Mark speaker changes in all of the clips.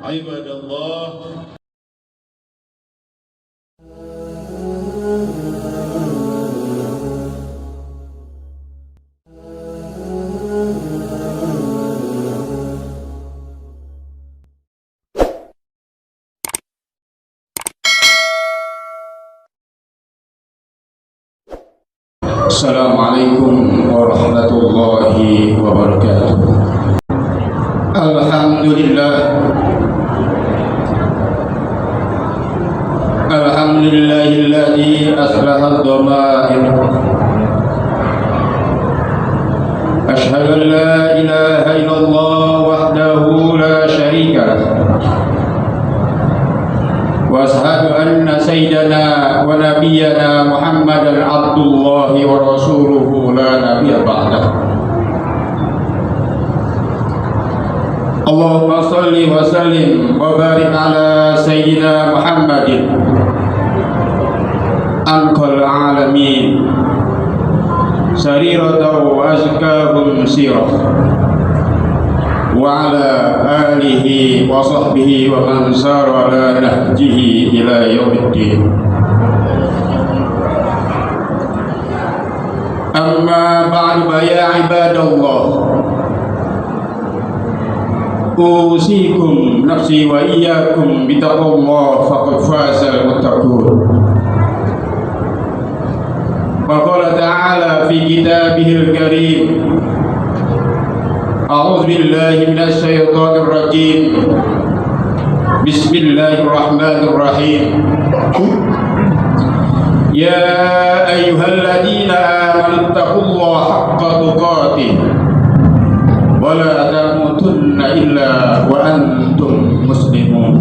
Speaker 1: عباد الله Assalamualaikum warahmatullahi wabarakatuh. Alhamdulillah, alhamdulillahilladzi aslaha ad-dhama'ir. Ashhadu an la ilaha illallah wahdahu la syarika lah. Wa ashhadu anna sayyidana wa nabiyyana Muhammadan abdullahi wa rasuluhu la nabiyya ba'dah. Allahumma salli wa sallim wa barik ala sayyidina Muhammadin anqal alamin sariratan wa azkahum sirah wa ala alihi wa sahbihi wa man sara ala nahjihi ila yaumiddin. Amma ba'du ya ibadallah, usikum nafsi wa iyyakum bittaqwallah faqad fazal muttaqun. Wa qala ta'ala fi kitabihil karim, a'udzu billahi minasy syaithanir rajim. Bismillahirrahmanirrahim. Ya ayyuhalladzina amanu taqullaha haqqa tuqatih wa la tamutunna illa wa antum muslimun.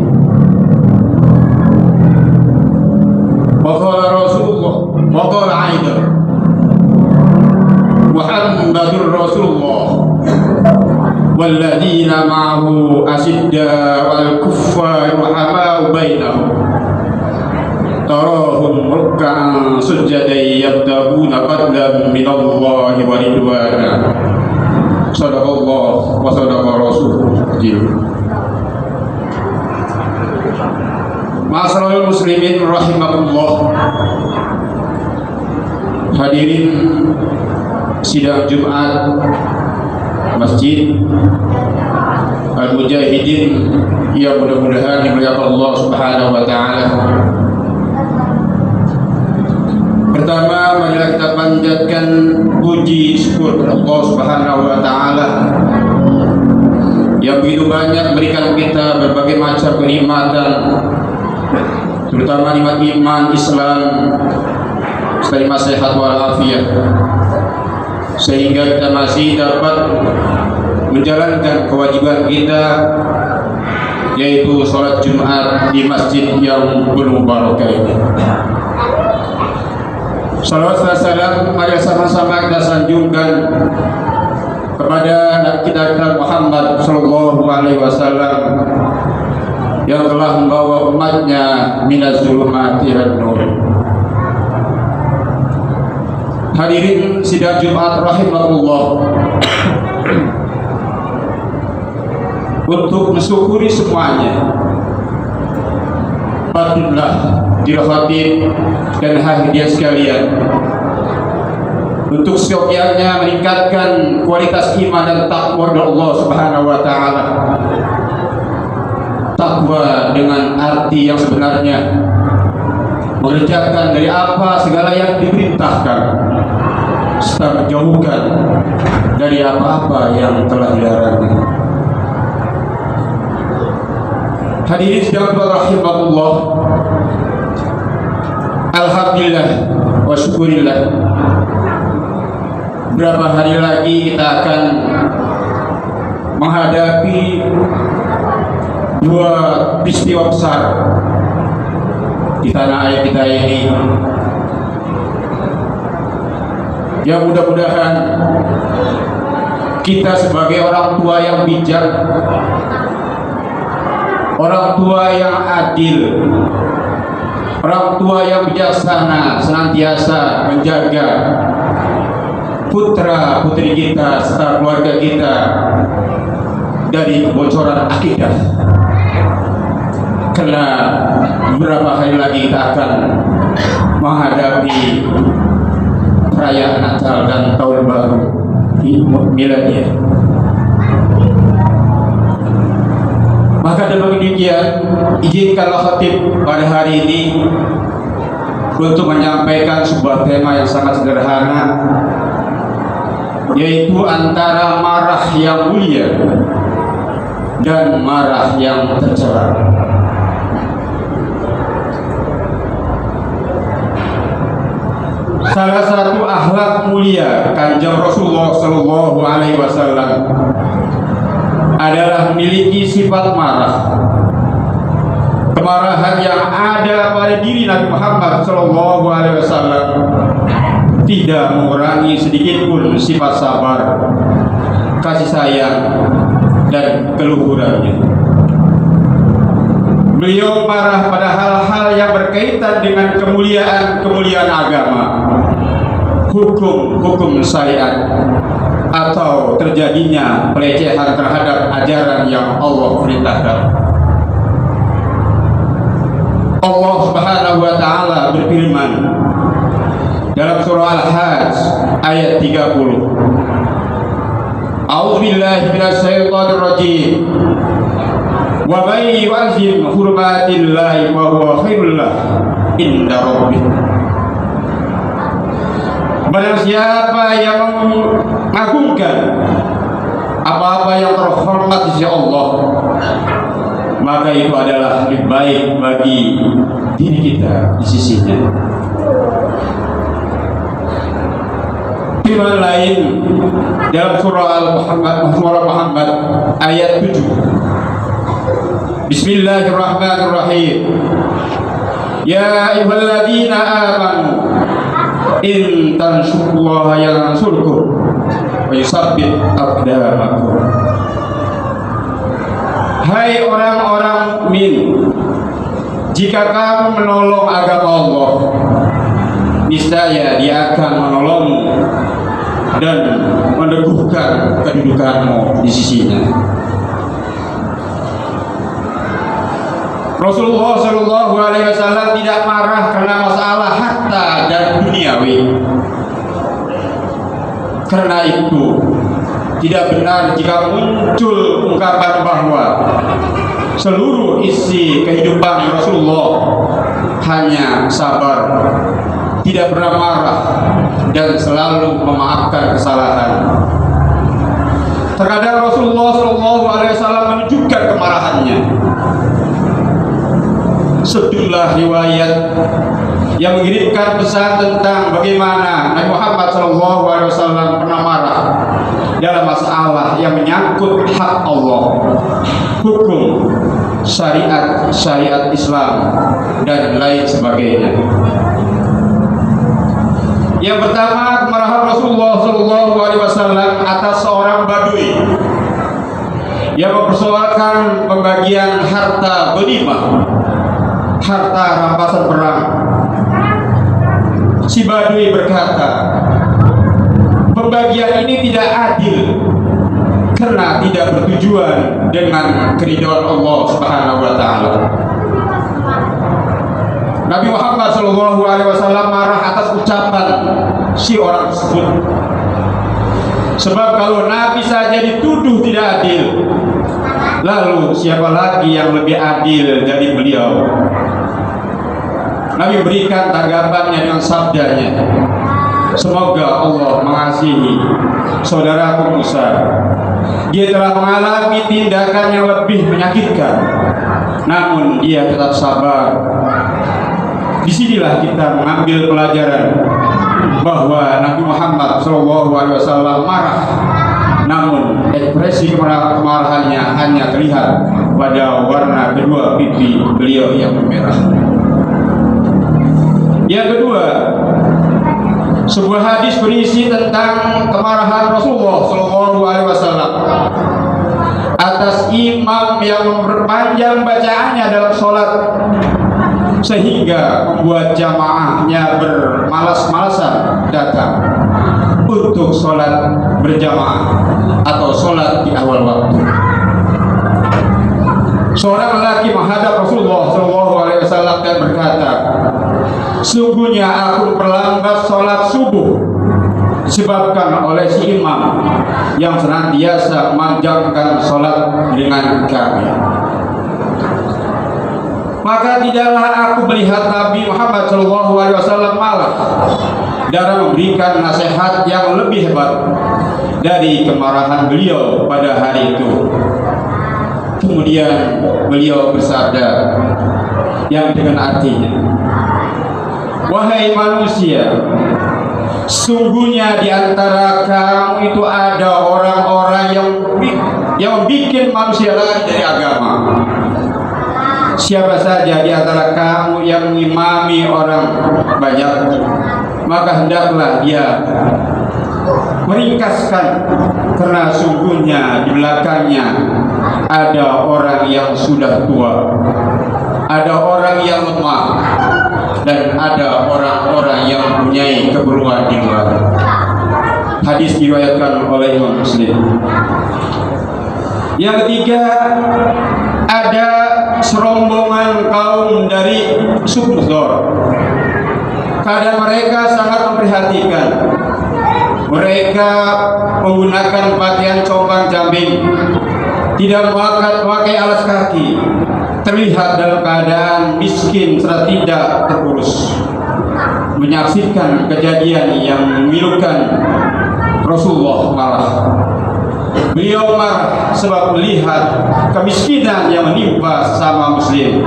Speaker 1: Wa qala Rasulullah wa qala aidan Muhammadur Rasulullah walladzina ma'ahu asyiddaa'u 'alal kuffari rahama'u bainahum tarahum ruk'an sujadan yabtaguna fadlan minallahi wa ridwana. Sadaqallah wa sadaqa rasulul karim. Ma'asyiral muslimin rahimakumullah. Hadirin sidang Jumat Masjid Al-Mujahidin yang mudah-mudahan dimuliakan Allah Subhanahu wa taala. Pertama, marilah kita panjatkan puji syukur kepada Allah Subhanahu wa taala yang begitu banyak memberikan kita berbagai macam kenikmatan, terutama nikmat iman, Islam, serta sehat walafiat, sehingga kita masih dapat menjalankan kewajiban kita, yaitu sholat Jumat di masjid yang penuh barakah ini. Salawat dan salam mari sama-sama kita sanjungkan kepada Nabi kita Muhammad sallallahu alaihi wasallam yang telah membawa umatnya minaz zulumati ilan nur. Hadirin sidang Jumat rahimakumullah. Untuk mensyukuri semuanya, patutlah dirahmati dan hadirin sekalian, untuk seyogyanya meningkatkan kualitas iman dan takwa kepada Allah Subhanahu wa taala. Takwa dengan arti yang sebenarnya mengerjakan dari apa segala yang diperintahkan, serta menjauhkan dari apa-apa yang telah dilarang. Hadirin sekalian rahimakumullah. Alhamdulillah wa syukurillah, berapa hari lagi kita akan menghadapi dua peristiwa besar di tanah air kita ini, yang mudah-mudahan kita sebagai orang tua yang bijak, orang tua yang adil, orang tua yang bijaksana, senantiasa menjaga putra putri kita serta keluarga kita dari kebocoran akidah. karena beberapa hari lagi kita akan menghadapi perayaan Natal dan Tahun Baru Milenial. Maka dengan demikian, izinkanlah khatib pada hari ini untuk menyampaikan sebuah tema yang sangat sederhana, yaitu antara marah yang mulia dan marah yang tercela. Salah satu akhlak mulia Kanjeng Rasulullah Shallallahu Alaihi Wasallam adalah memiliki sifat marah. Kemarahan yang ada pada diri Nabi Muhammad Shallallahu Alaihi Wasallam tidak mengurangi sedikit pun sifat sabar, kasih sayang, dan keluhurannya. Beliau marah pada hal-hal yang berkaitan dengan kemuliaan agama, hukum syariat, atau terjadinya pelecehan terhadap ajaran yang Allah perintahkan. Allah Subhanahu wa taala berfirman dalam surah Al-Hajj ayat 30. A'udzubillahi minasyaitonir rajim. Wa may yu'azzim hurmatillahi wa huwa khairul lahu inda rabbih. Barang siapa yang mengagungkan apa-apa yang terhormat di sisi Allah, maka itu adalah lebih baik bagi diri kita di sisinya. Firman lain dalam surah Al-Muhammad ayat 7. Bismillahirrahmanirrahim. Ya ayyuhalladzina amanu in tansurullaha yansurkum wa yusabbit aqdamakum. Hai orang-orang mukmin, jika kamu menolong agama Allah, niscaya Dia akan menolongmu dan meneguhkan kedudukanmu di sisinya. Rasulullah Shallallahu Alaihi Wasallam tidak marah karena masalah harta dan duniawi. Karena itu tidak benar jika muncul ungkapan bahwa seluruh isi kehidupan Rasulullah hanya sabar, tidak pernah marah, dan selalu memaafkan kesalahan. Terkadang Rasulullah Shallallahu Alaihi Wasallam menunjukkan kemarahannya. Sejumlah riwayat yang mengirimkan pesan tentang bagaimana Nabi Muhammad SAW pernah marah dalam masalah yang menyangkut hak Allah, hukum, syariat Islam, dan lain sebagainya. Yang pertama, kemarahan Rasulullah SAW atas seorang badui yang mempersoalkan pembagian harta ghanimah, harta rampasan perang. Si badui berkata, pembagian ini tidak adil karena tidak bertujuan dengan keridhaan Allah Subhanahu wa taala. Nabi Muhammad SAW marah atas ucapan si orang tersebut. Sebab kalau Nabi saja dituduh tidak adil, lalu siapa lagi yang lebih adil dari beliau? Nabi berikan tanggapannya dengan sabdanya, semoga Allah mengasihi saudaraku Musa. Dia telah mengalami tindakan yang lebih menyakitkan, namun dia tetap sabar. Disinilah kita mengambil pelajaran bahwa Nabi Muhammad SAW marah, namun ekspresi kemarahannya hanya terlihat pada warna kedua pipi beliau yang memerah. Yang kedua, sebuah hadis berisi tentang kemarahan Rasulullah SAW atas imam yang memperpanjang bacaannya dalam sholat sehingga membuat jamaahnya bermalas-malasan datang untuk sholat berjamaah atau sholat di awal waktu. Seorang lelaki menghadap Rasulullah SAW dan berkata, sungguhnya aku perlambat sholat subuh disebabkan oleh si imam yang senantiasa memanjangkan sholat dengan kami. Maka tidaklah aku melihat Nabi Muhammad SAW malah dalam memberikan nasihat yang lebih hebat dari kemarahan beliau pada hari itu. Kemudian beliau bersabda yang dengan artinya, wahai manusia, sungguhnya di antara kamu itu ada orang-orang yang bikin manusia lari dari agama. Siapa saja di antara kamu yang mengimami orang banyak, maka hendaklah dia meringkaskan, karena sungguhnya di belakangnya ada orang yang sudah tua, ada orang yang lemah, dan ada orang-orang yang mempunyai keperluan di luar. Hadis diriwayatkan oleh Imam Muslim. Yang ketiga, ada serombongan kaum dari suku Dzor. Keadaan mereka sangat memprihatinkan. Mereka menggunakan pakaian compang-camping, tidak memakai alas kaki, terlihat dalam keadaan miskin serta tidak terurus. Menyaksikan kejadian yang memilukan, Rasulullah marah. Beliau marah sebab melihat kemiskinan yang menimpa sesama muslim,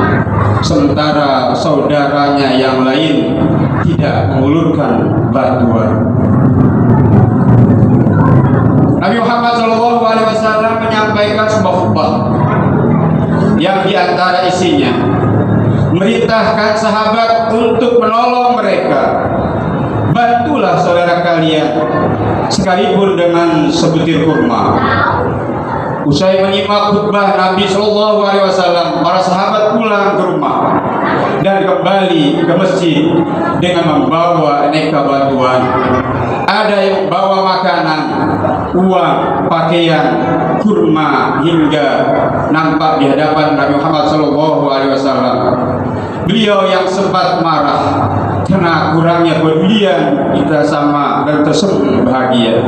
Speaker 1: sementara saudaranya yang lain tidak mengulurkan bantuan. Nabi Muhammad SAW menyampaikan sebuah khutbah yang diantara isinya merintahkan sahabat untuk menolong mereka. Bantulah saudara kalian sekalipun dengan sebutir kurma. Usai menyimak khutbah Nabi SAW, para sahabat pulang ke rumah dan kembali ke masjid dengan membawa aneka bantuan. Ada yang membawa makanan, uang, pakaian, kurma, hingga nampak di hadapan Nabi Muhammad SAW. Beliau yang sempat marah karena kurangnya kepedulian kita sama dan tersebut bahagia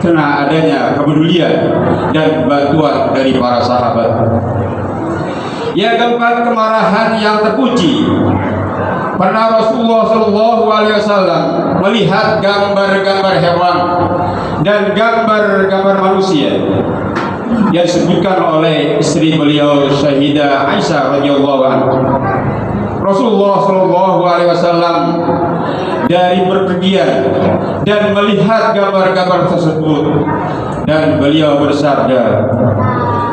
Speaker 1: karena adanya kepedulian dan bantuan dari para sahabat. Yang keempat, kemarahan yang terpuji. Pernah Rasulullah SAW melihat gambar-gambar hewan dan gambar-gambar manusia yang disebutkan oleh istri beliau Sayyidah Aisyah radhiyallahu anha. Rasulullah SAW dari berpergian dan melihat gambar-gambar tersebut, dan beliau bersabda,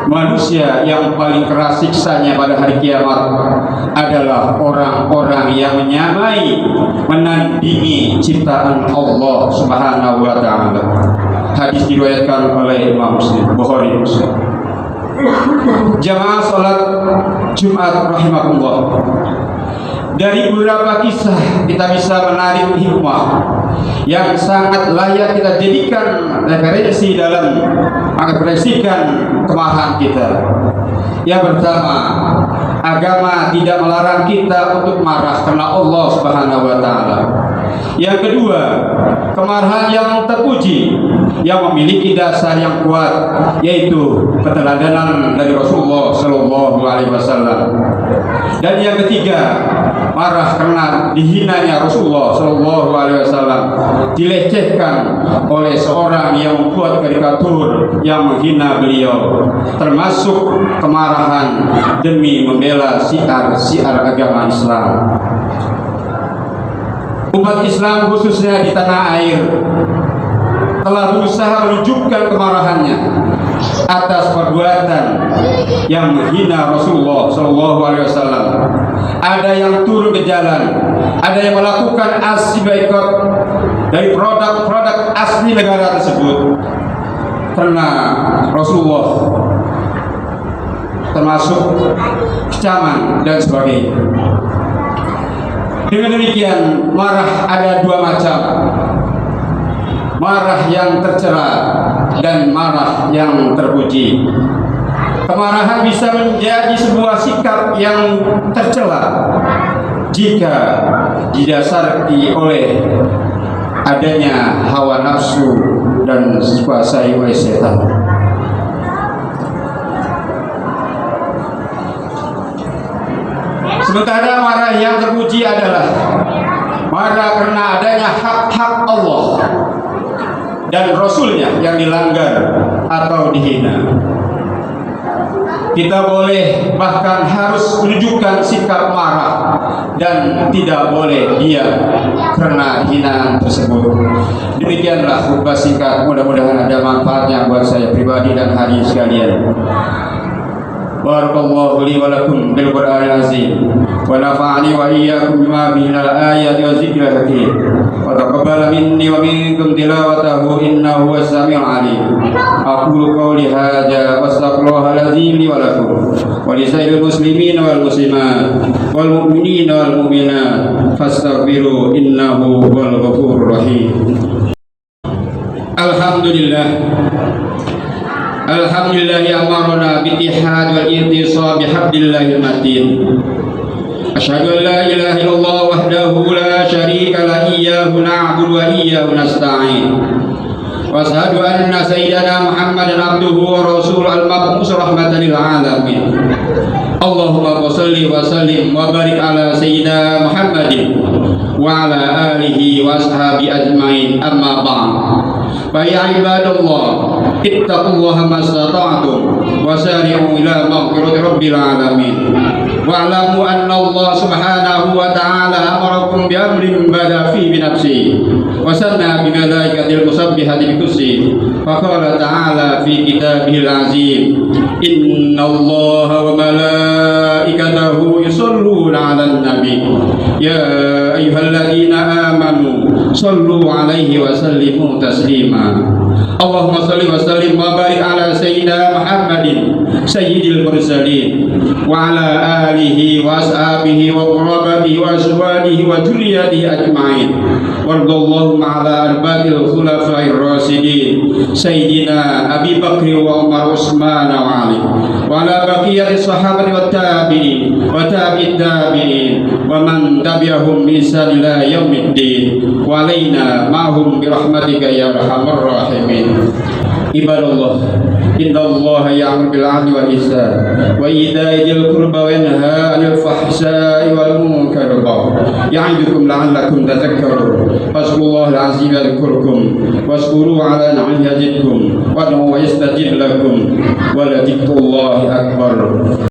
Speaker 1: manusia yang paling keras siksanya pada hari kiamat adalah orang-orang yang menyamai, menandingi ciptaan Allah Subhanahu wa ta'ala. Hadis diriwayatkan oleh Imam Muslim, Bukhari Muslim. Jamaah salat Jumat rahimakumullah. Dari beberapa kisah kita bisa menarik hikmah yang sangat layak kita jadikan referensi dalam mengekspresikan kemarahan kita. Yang pertama, agama tidak melarang kita untuk marah karena Allah Subhanahu wa ta'ala. Yang kedua, kemarahan yang terpuji yang memiliki dasar yang kuat, yaitu keteladanan dari Rasulullah SAW. Dan yang ketiga, marah karena dihinanya Rasulullah SAW, dilecehkan oleh seorang yang membuat karikatur yang menghina beliau, termasuk kemarahan demi membela syiar agama Islam. Umat Islam khususnya di tanah air telah berusaha menunjukkan kemarahannya atas perbuatan yang menghina Rasulullah SAW. Ada yang turun ke jalan, ada yang melakukan aksi boikot dari produk-produk asli negara tersebut karena Rasulullah, termasuk kecaman dan sebagainya. Dengan demikian, marah ada dua macam. Marah yang tercela dan marah yang terpuji. Kemarahan bisa menjadi sebuah sikap yang tercela jika didasari oleh adanya hawa nafsu dan dikuasai oleh setan. Sementara marah yang terpuji adalah marah karena adanya hak-hak Allah dan Rasulnya yang dilanggar atau dihina. Kita boleh bahkan harus menunjukkan sikap marah dan tidak boleh diam karena hinaan tersebut. Demikianlah khutbah singkat, mudah-mudahan ada manfaatnya buat saya pribadi dan hadirin sekalian. Barakallahu li wa lakum bil Qur'anil azim wa nafa'ani wa iyyakum bima fihi minal ayati wa dzikril hakim wa taqabbala minni wa minkum tilawatahu innahu huwas samiul alim. Aqulu qawli hadza wastaghfirullahal azim li wa lakum wa li sairil muslimin wal muslimat wal mu'minina wal mu'minat fastaghfiru innahu huwal ghafurur rahim. Alhamdulillah Alhamdulillah amarna bil ittihad wal intisab bihablillahil matin. Asyhadu an la ilaha illallah wahdahu la syarika la iyyahu na'budu wa iyyahu nasta'in. Wa asyhadu anna sayyidana Muhammadan abduhu wa rasuluhu al-mab'us rahmatan lil alamin. Allahumma shalli wa sallim wa barik ala sayyidina Muhammadin wa ala alihi wa ashabi ajmain, amma ba'd. Fa ya ibadallah ittaqullaha mastata'tum wa sari'u ila maghfirati rabbil alamin. Wa alamu anna Allah subhanahu wa ta'ala amarakum bi amrin bada fi bi nafsi wa sanna bi malaikatil musabbihati bi kursi. Fa qala ta'ala fi kitabihil azim, inna Allah wa malaikatahu yusalluna 'alan nabi ya ayyuhalladzina amanu sallu 'alaihi wa sallimu taslima. Allahumma salli wa sallim wa barik ala sayyidina Muhammadin sayyidil mursalin wa ala alihi wa ashabihi wa qurabatihi wa azwajihi wa dzurriyyatihi ajma'in. Wardallahu ma'ala arba'il khulafa'ir rasyidin sayyidina Abi Bakr wa Umar Utsman wa Ali wa ala baqiyati sahabati wat tabi'in wa tabi'it tabi'in wa man tabi'ahum bi ihsan ila yaumiddin wa alaina ma'hum bi rahmatika ya arhamar rahimin. Ibadallah, innallaha ya'muru bil 'adli wal ihsan wa ita'i dzil qurba wa yanha 'anil fahsya'i wal munkari ya'idukum la'allakum tadhakkarun. Fazkurullahal 'azim yadhkurkum washkuru 'ala ni'amihi yazidkum wad'uhu yastajib lakum wa la dzikrullahi akbar.